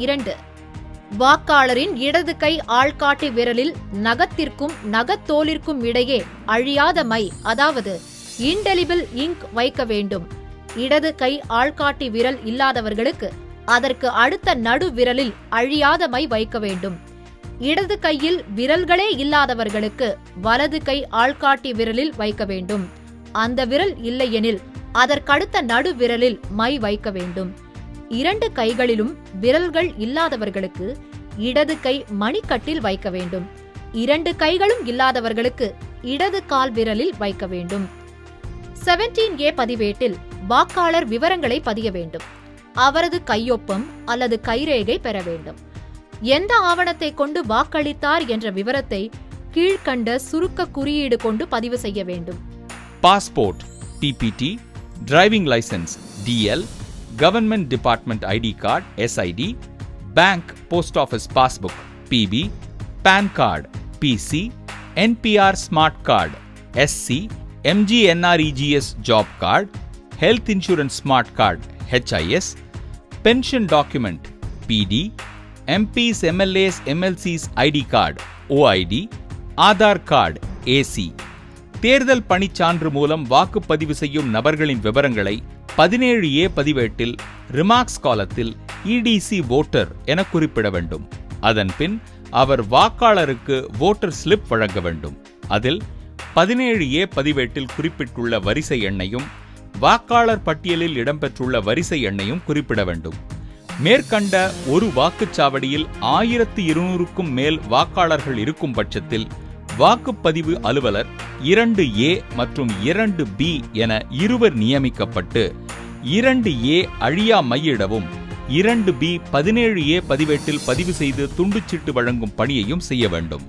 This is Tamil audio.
2. வாக்காளரின் இடது கை ஆள்காட்டி விரலில் நகத்திற்கும் நகத்தோலிற்கும் இடையே அழியாத மை, அதாவது இன்டெலிபிள் இங்க் வைக்க வேண்டும். இடது கை ஆள்காட்டி விரல் இல்லாதவர்களுக்கு அதற்கு அடுத்த நடு விரலில் அழியாத மை வைக்க வேண்டும். இடது கையில் விரல்களே இல்லாதவர்களுக்கு வலது கை ஆள்காட்டி விரலில் வைக்க வேண்டும். அந்த விரல் இல்லையெனில் அதற்கடுத்த நடு விரலில் மை வைக்க வேண்டும். 2 கைகளிலும் விரல்கள் இல்லாதவர்களுக்கு இடது கை மணிக்கட்டில் வைக்க வேண்டும். 2 கைகளும் இல்லாதவர்களுக்கு இடது கால் விரலில் வைக்க வேண்டும். 17A பதிவேட்டில் வாக்காளர் விவரங்களை பதிய வேண்டும். அவரது கையொப்பம் அல்லது கைரேகை பெற வேண்டும். எந்த ஆவணத்தை கொண்டு வாக்களித்தார் என்ற விவரத்தை கீழ்கண்ட சுருக்க குறியீடு கொண்டு பதிவு செய்ய வேண்டும். Passport PPT, driving licence DL, government department ID card SID, bank post office passbook PB, PAN card PC, NPR smart card SC, MGNREGS job card, health insurance smart card HIS, pension document PD, MPs, MLAs, MLCs ID card OID, Aadhaar card AC. தேர்தல் பணிச்சான்று மூலம் வாக்குப்பதிவு செய்யும் நபர்களின் விவரங்களை 17A பதிவேட்டில் ரிமார்க்ஸ் காலத்தில் EDC வோட்டர் என குறிப்பிட வேண்டும். அதன்பின் அவர் வாக்காளருக்கு வோட்டர் ஸ்லிப் வழங்க வேண்டும். அதில் 17A பதிவேட்டில் குறிப்பிட்டுள்ள வரிசை எண்ணையும் வாக்காளர் பட்டியலில் இடம்பெற்றுள்ள வரிசை எண்ணையும் குறிப்பிட வேண்டும். மேற்கண்ட ஒரு வாக்குச்சாவடியில் 1200க்கும் மேல் வாக்காளர்கள் இருக்கும் பட்சத்தில் வாக்குப்பதிவு அலுவலர் 2A மற்றும் 2B என இருவர் நியமிக்கப்பட்டு 2A அழியா மையிடவும் 2B 17A பதிவேட்டில் பதிவு செய்து துண்டுச்சீட்டு வழங்கும் பணியையும் செய்ய வேண்டும்.